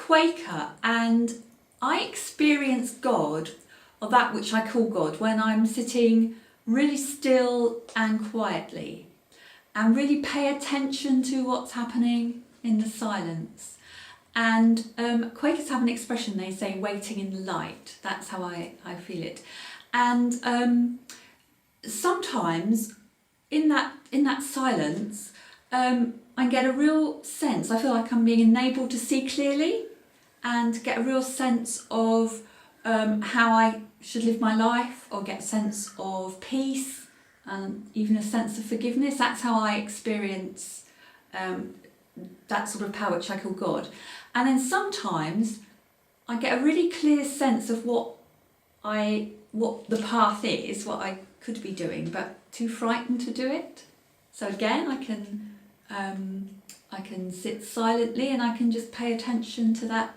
Quaker, and I experience God, or that which I call God, when I'm sitting really still and quietly and really pay attention to what's happening in the silence. And Quakers have an expression, they say waiting in the light. That's how I feel it. And sometimes in that silence, I get a real sense, I feel like I'm being enabled to see clearly and get a real sense of how I should live my life, or get a sense of peace and even a sense of forgiveness. That's how I experience that sort of power which I call God. And then sometimes I get a really clear sense of what the path is, what I could be doing, but too frightened to do it. So again, I can sit silently and I can just pay attention to that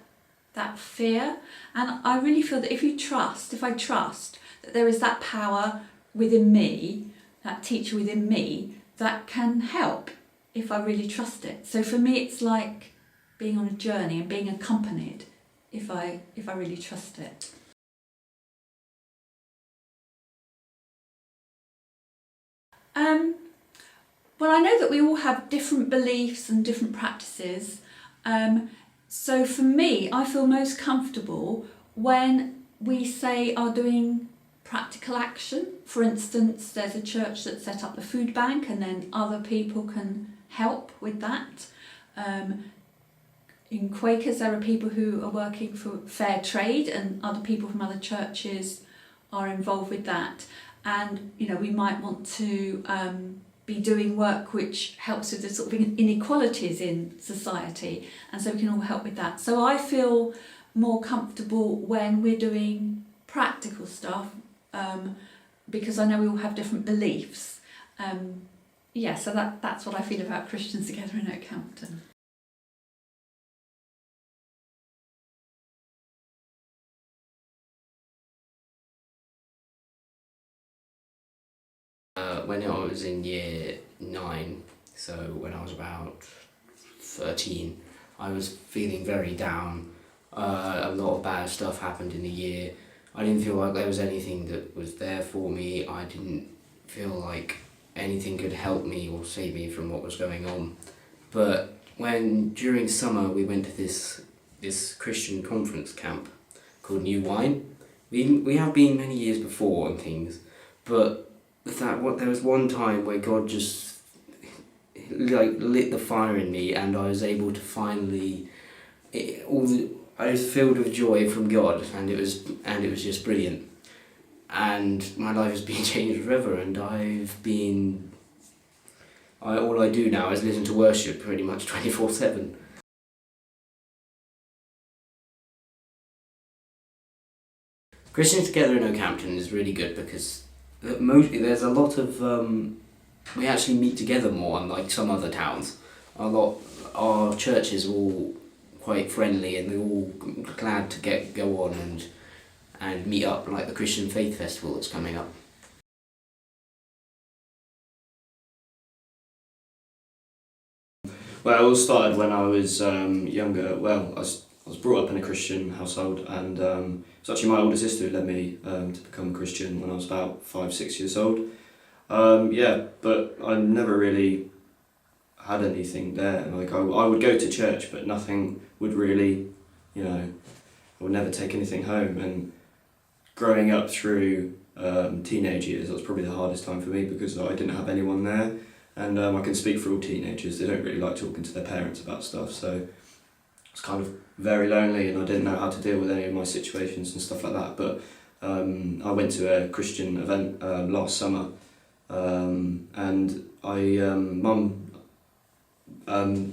fear. And I really feel that if I trust that there is that power within me, that teacher within me, that can help if I really trust it. So for me, it's like being on a journey and being accompanied if I really trust it. Well, I know that we all have different beliefs and different practices. So for me, I feel most comfortable when we are doing practical action. For instance, there's a church that set up the food bank and then other people can help with that. In Quakers, there are people who are working for fair trade, and other people from other churches are involved with that. And we might want to be doing work which helps with the sort of inequalities in society, and so we can all help with that. So I feel more comfortable when we're doing practical stuff, because I know we all have different beliefs. So that's what I feel about Christians Together in Okehampton. When I was in year 9, so when I was about 13, I was feeling very down. A lot of bad stuff happened in the year. I didn't feel like there was anything that was there for me. I didn't feel like anything could help me or save me from what was going on. But when during summer we went to this Christian conference camp called New Wine. We have been many years before and things, but there was one time where God just lit the fire in me, and I was able to finally I was filled with joy from God, and it was just brilliant. And my life has been changed forever, and all I do now is listen to worship pretty much 24/7. Christians Together in Okehampton is really good because there's a lot of we actually meet together more, unlike some other towns. Our church is all quite friendly, and they're all glad to go on and meet up, like the Christian Faith Festival that's coming up. Well, it all started when I was younger. Well, I was brought up in a Christian household, and it was actually my older sister who led me to become a Christian when I was about 5-6 years old. But I never really had anything there. Like I would go to church, but nothing would really, I would never take anything home. And growing up through teenage years, that was probably the hardest time for me because I didn't have anyone there. And I can speak for all teenagers, they don't really like talking to their parents about stuff, so I was kind of very lonely, and I didn't know how to deal with any of my situations and stuff like that. But I went to a Christian event last summer, and Mum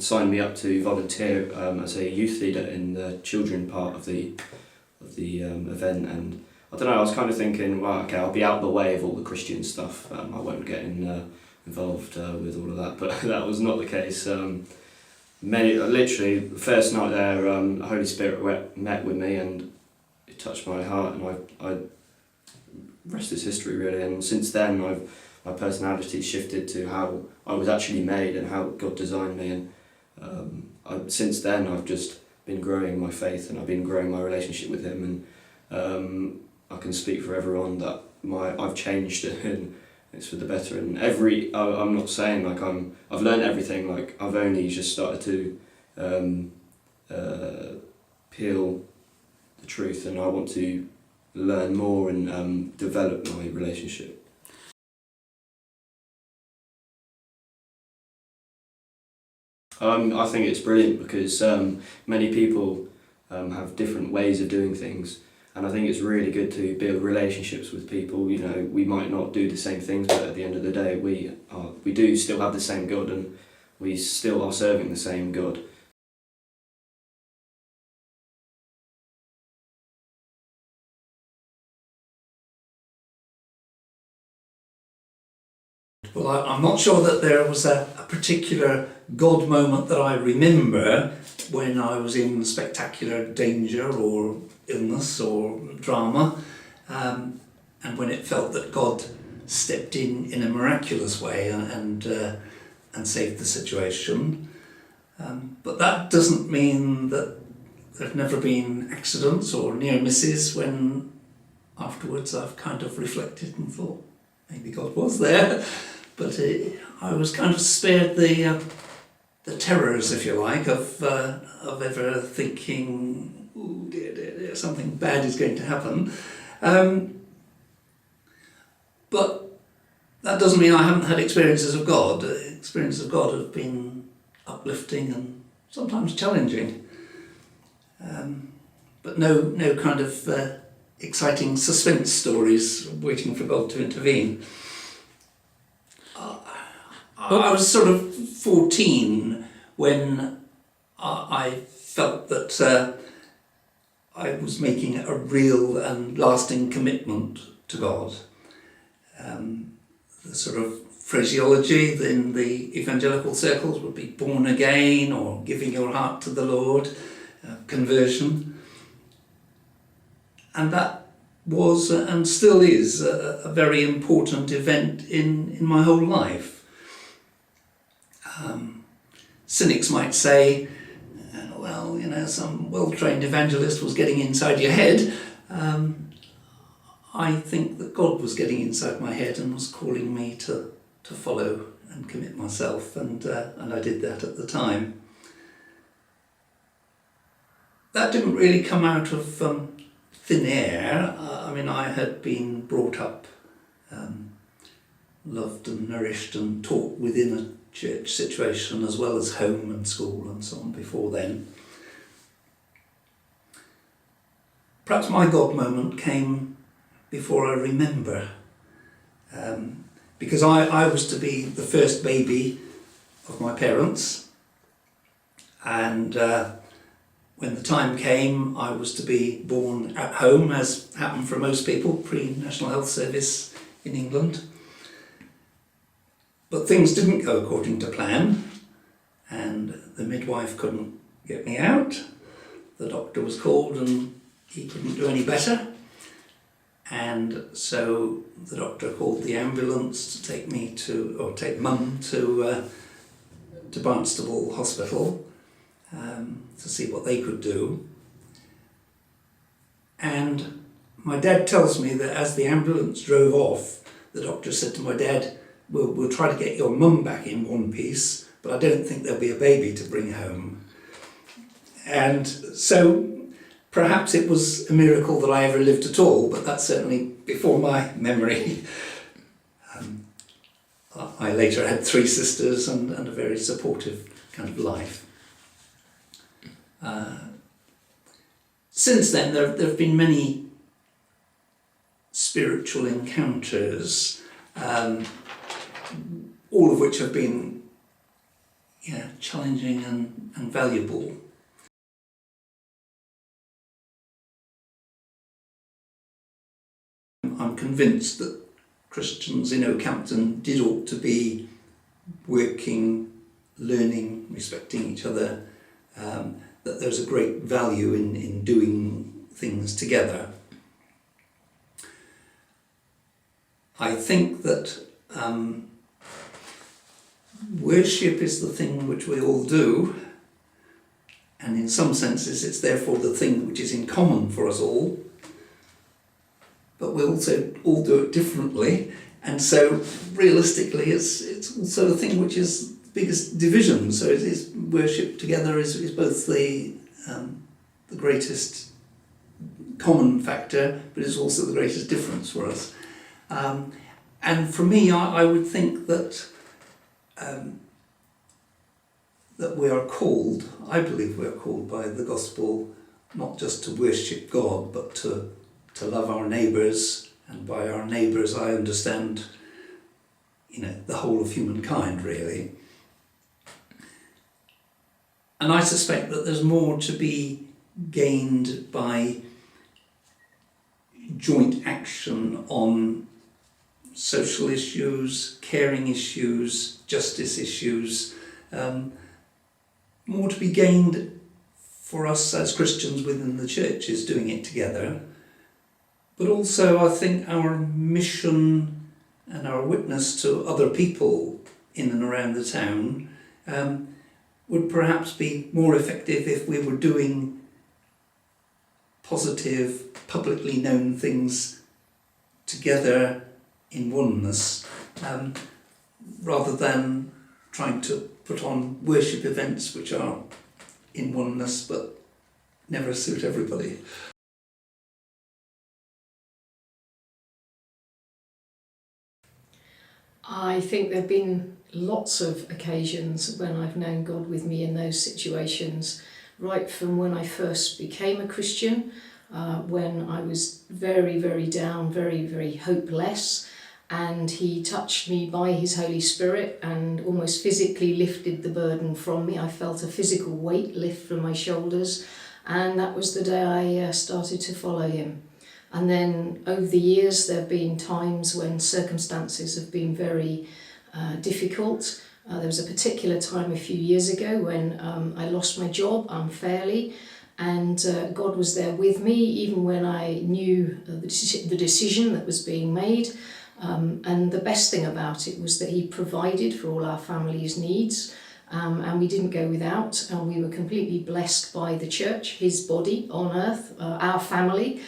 signed me up to volunteer as a youth leader in the children part of the event. And I don't know, I was kind of thinking, well, okay, I'll be out of the way of all the Christian stuff, I won't get involved with all of that, but that was not the case. Literally, the first night there, the Holy Spirit met with me, and it touched my heart, and rest is history really. And since then, my personality shifted to how I was actually made and how God designed me, and since then I've just been growing my faith and I've been growing my relationship with Him, and I can speak for everyone that I've changed and it's for the better. And I'm not saying like I've learned everything. Like I've only just started to peel the truth, and I want to learn more and develop my relationship. I think it's brilliant because many people have different ways of doing things, and I think it's really good to build relationships with people. You know, we might not do the same things, but at the end of the day, we do still have the same God, and we still are serving the same God. Well, I'm not sure that there was a particular God moment that I remember when I was in spectacular danger or illness or drama, and when it felt that God stepped in a miraculous way and saved the situation. But that doesn't mean that there have never been accidents or near misses when afterwards I've kind of reflected and thought maybe God was there. But I was kind of spared the terrors, if you like, of ever thinking, "Ooh, dear, something bad is going to happen." But that doesn't mean I haven't had experiences of God. Experiences of God have been uplifting and sometimes challenging. But no kind of exciting suspense stories waiting for God to intervene. I was sort of 14 when I felt that I was making a real and lasting commitment to God. The sort of phraseology in the evangelical circles would be born again or giving your heart to the Lord, conversion. And that was and still is a very important event in my whole life. Cynics might say, well, some well-trained evangelist was getting inside your head. I think that God was getting inside my head and was calling me to follow and commit myself, and I did that at the time. That didn't really come out of thin air. I had been brought up, loved and nourished and taught within a church situation as well as home and school and so on before then. Perhaps my God moment came before I remember, because I was to be the first baby of my parents, and when the time came I was to be born at home, as happened for most people pre-National Health Service in England. But things didn't go according to plan, and the midwife couldn't get me out. The doctor was called and he couldn't do any better. And so the doctor called the ambulance to take Mum to Barnstable Hospital to see what they could do. And my dad tells me that as the ambulance drove off, the doctor said to my dad, We'll try to get your mum back in one piece, but I don't think there'll be a baby to bring home. And so perhaps it was a miracle that I ever lived at all, but that's certainly before my memory. I later had 3 sisters and a very supportive kind of life. Since then, there have been many spiritual encounters, all of which have been challenging and valuable. I'm convinced that Christians in Okehampton ought to be working, learning, respecting each other, that there's a great value in doing things together. I think that worship is the thing which we all do, and in some senses it's therefore the thing which is in common for us all, but we also all do it differently, and so realistically it's also the thing which is the biggest division. So it is worship together is both the greatest common factor, but it's also the greatest difference for us. And for me, I would think that that we are called, I believe we are called by the gospel, not just to worship God, but to love our neighbours, and by our neighbours I understand, the whole of humankind really. And I suspect that there's more to be gained by joint action on social issues, caring issues, justice issues, more to be gained for us as Christians within the churches doing it together. But also I think our mission and our witness to other people in and around the town would perhaps be more effective if we were doing positive, publicly known things together in oneness, rather than trying to put on worship events which are in oneness but never suit everybody. I think there have been lots of occasions when I've known God with me in those situations, right from when I first became a Christian, when I was very, very down, very, very hopeless, and he touched me by his Holy Spirit and almost physically lifted the burden from me. I felt a physical weight lift from my shoulders, and that was the day I started to follow him. And then over the years there have been times when circumstances have been very difficult. There was a particular time a few years ago when I lost my job unfairly, and God was there with me even when I knew the decision that was being made. And the best thing about it was that he provided for all our family's needs, and we didn't go without, and we were completely blessed by the church, his body on earth, our family.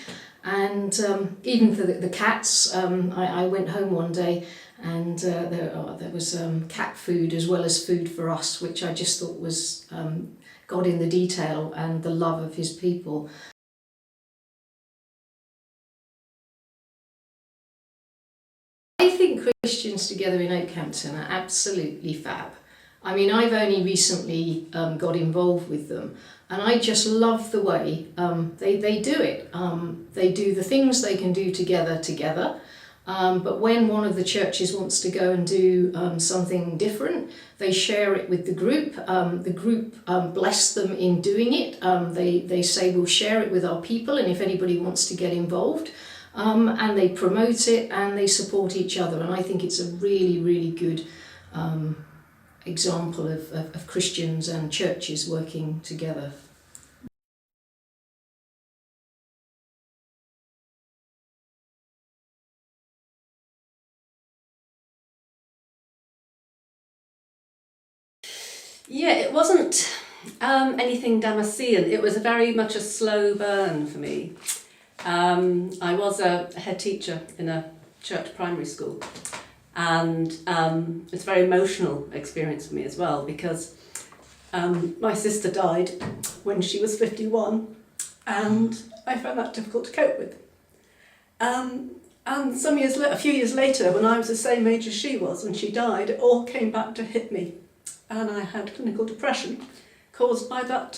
And even for the cats, I went home one day and there was cat food as well as food for us, which I just thought was God in the detail and the love of his people. I think Christians together in Okehampton are absolutely fab. I mean, I've only recently got involved with them, and I just love the way they do it. They do the things they can do together, but when one of the churches wants to go and do something different, they share it with the group. The group bless them in doing it. They say, we'll share it with our people, and if anybody wants to get involved, and they promote it and they support each other. And I think it's a really, really good example of Christians and churches working together. Yeah, it wasn't anything Damascenean. It was very much a slow burn for me. I was a head teacher in a church primary school, and it's a very emotional experience for me as well, because my sister died when she was 51, and I found that difficult to cope with. And a few years later, when I was the same age as she was when she died, it all came back to hit me, and I had clinical depression caused by that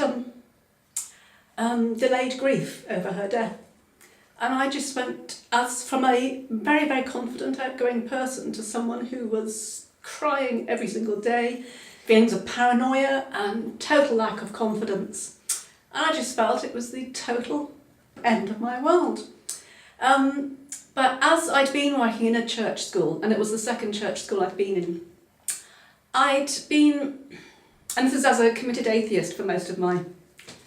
delayed grief over her death. And I just went as from a very, very confident, outgoing person to someone who was crying every single day, feelings of paranoia and total lack of confidence. And I just felt it was the total end of my world. But as I'd been working in a church school, and it was the second church school I'd been in, and this is as a committed atheist for most of my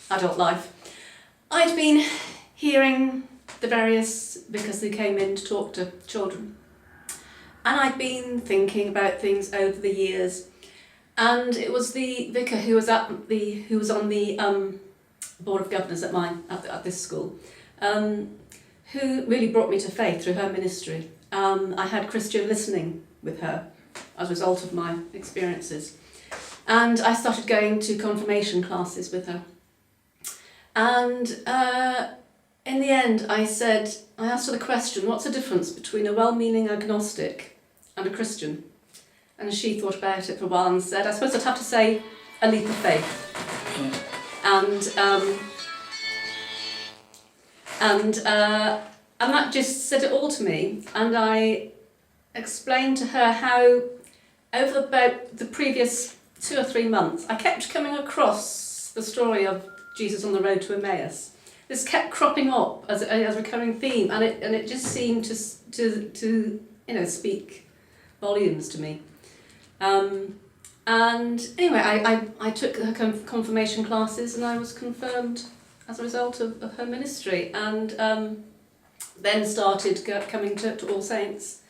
adult life, I'd been hearing the various vicars who came in to talk to children. And I'd been thinking about things over the years And it was the vicar who was on the board of governors at this school, who really brought me to faith through her ministry. I had Christian listening with her as a result of my experiences. And I started going to confirmation classes with her. And in the end, I asked her the question, what's the difference between a well-meaning agnostic and a Christian? And she thought about it for a while and said, I suppose I'd have to say a leap of faith. And that just said it all to me. And I explained to her how over about the previous 2 or 3 months, I kept coming across the story of Jesus on the road to Emmaus. This kept cropping up as a recurring theme, and it just seemed to speak volumes to me. And anyway, I took her confirmation classes, and I was confirmed as a result of her ministry, and then started coming to All Saints,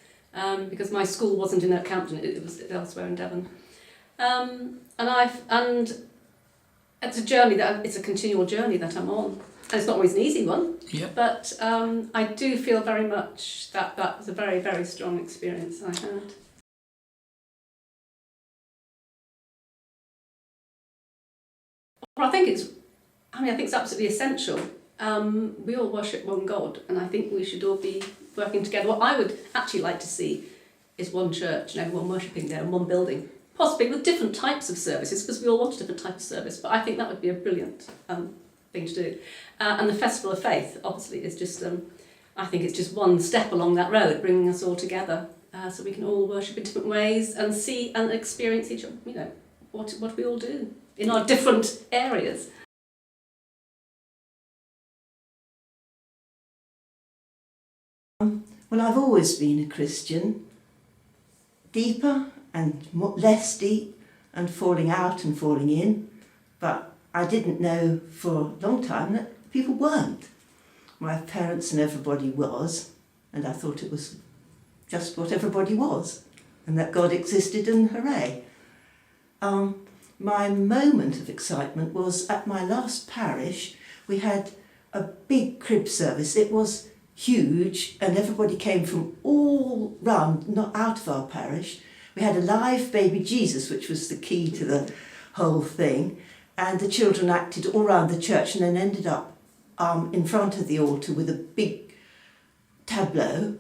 because my school wasn't in Okehampton, it was elsewhere in Devon. And it's a journey it's a continual journey that I'm on. And it's not always an easy one, but I do feel very much that was a very, very strong experience I had. Well, I think it's absolutely essential. We all worship one God, and I think we should all be working together. What I would actually like to see is one church and everyone worshipping there in one building, possibly with different types of services, because we all want a different type of service, but I think that would be a brilliant thing to do. And the Festival of Faith, obviously, is just, I think it's just one step along that road, bringing us all together, so we can all worship in different ways and see and experience each other, what we all do in our different areas. Well, I've always been a Christian, deeper and less deep, and falling out and falling in, but I didn't know for a long time that people weren't. My parents and everybody was, and I thought it was just what everybody was, and that God existed, and hooray. My moment of excitement was at my last parish. We had a big crib service. It was huge, and everybody came from all round, not out of our parish. We had a live baby Jesus, which was the key to the whole thing, and the children acted all around the church and then ended up in front of the altar with a big tableau,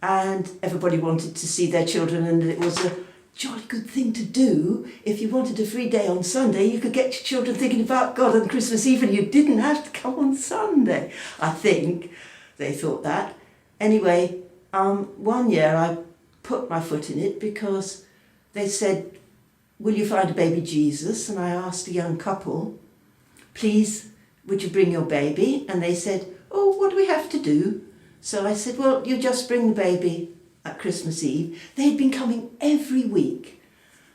and everybody wanted to see their children, and it was a jolly good thing to do. If you wanted a free day on Sunday, you could get your children thinking about God on Christmas Eve, and you didn't have to come on Sunday. I think they thought that. Anyway, one year I put my foot in it because they said, will you find a baby Jesus? And I asked a young couple, please, would you bring your baby? And they said, oh, what do we have to do? So I said, well, you just bring the baby at Christmas Eve. They'd been coming every week,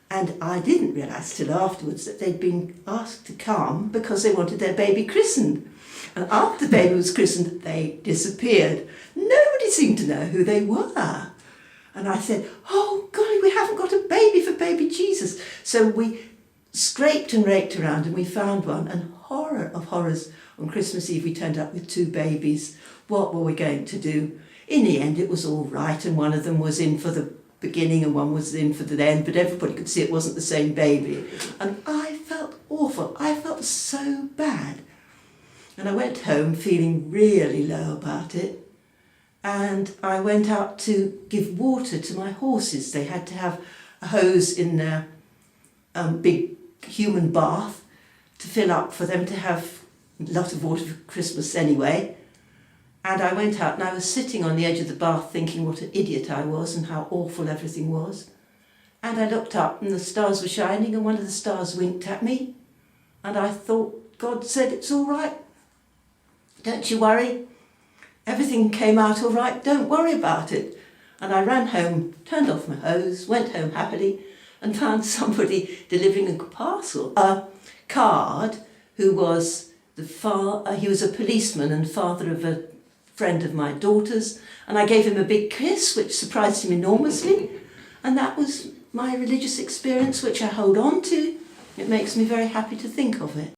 and I didn't realise till afterwards that they'd been asked to come because they wanted their baby christened. And after the baby was christened, they disappeared. Nobody seemed to know who they were. And I said, oh, golly, we haven't got a baby for baby Jesus. So we scraped and raked around and we found one, and horror of horrors, on Christmas Eve we turned up with 2 babies. What were we going to do? In the end, it was all right, and one of them was in for the beginning and one was in for the end, but everybody could see it wasn't the same baby. And I felt awful. I felt so bad. And I went home feeling really low about it. And I went out to give water to my horses. They had to have a hose in their big human bath to fill up for them to have a lot of water for Christmas anyway. And I went out and I was sitting on the edge of the bath thinking what an idiot I was and how awful everything was. And I looked up and the stars were shining, and one of the stars winked at me. And I thought, God said, it's all right. Don't you worry. Everything came out all right. Don't worry about it. And I ran home, turned off my hose, went home happily, and found somebody delivering a card who was he was a policeman and father of a friend of my daughter's, and I gave him a big kiss, which surprised him enormously, and that was my religious experience, which I hold on to. It makes me very happy to think of it.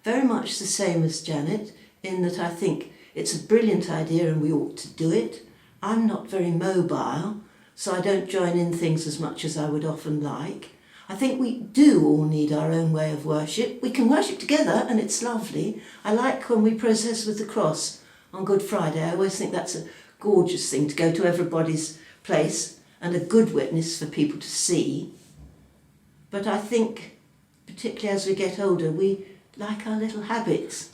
Very much the same as Janet, in that I think it's a brilliant idea and we ought to do it. I'm not very mobile, so I don't join in things as much as I would often like. I think we do all need our own way of worship. We can worship together and it's lovely. I like when we process with the cross on Good Friday. I always think that's a gorgeous thing, to go to everybody's place and a good witness for people to see. But I think, particularly as we get older, we like our little habits.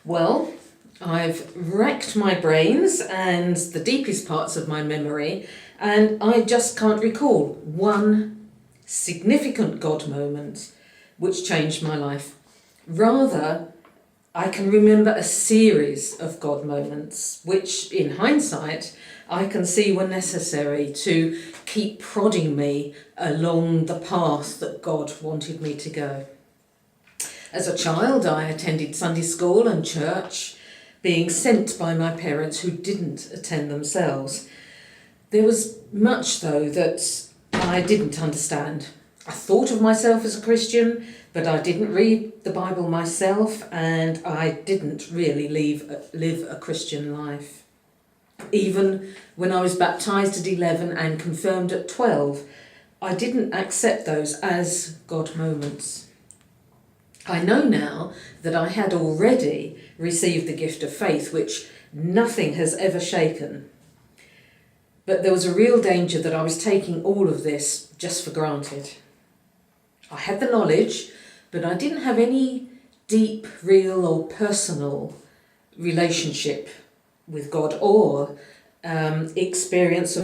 Well, I've racked my brains and the deepest parts of my memory, and I just can't recall one significant God moment which changed my life. Rather, I can remember a series of God moments which, in hindsight, I can see were necessary to keep prodding me along the path that God wanted me to go. As a child, I attended Sunday school and church, being sent by my parents who didn't attend themselves. There was much, though, that I didn't understand. I thought of myself as a Christian, but I didn't read the Bible myself, and I didn't really live a Christian life. Even when I was baptised at 11 and confirmed at 12, I didn't accept those as God moments. I know now that I had already received the gift of faith, which nothing has ever shaken. But there was a real danger that I was taking all of this just for granted. I had the knowledge, but I didn't have any deep, real or personal relationship with God or experience of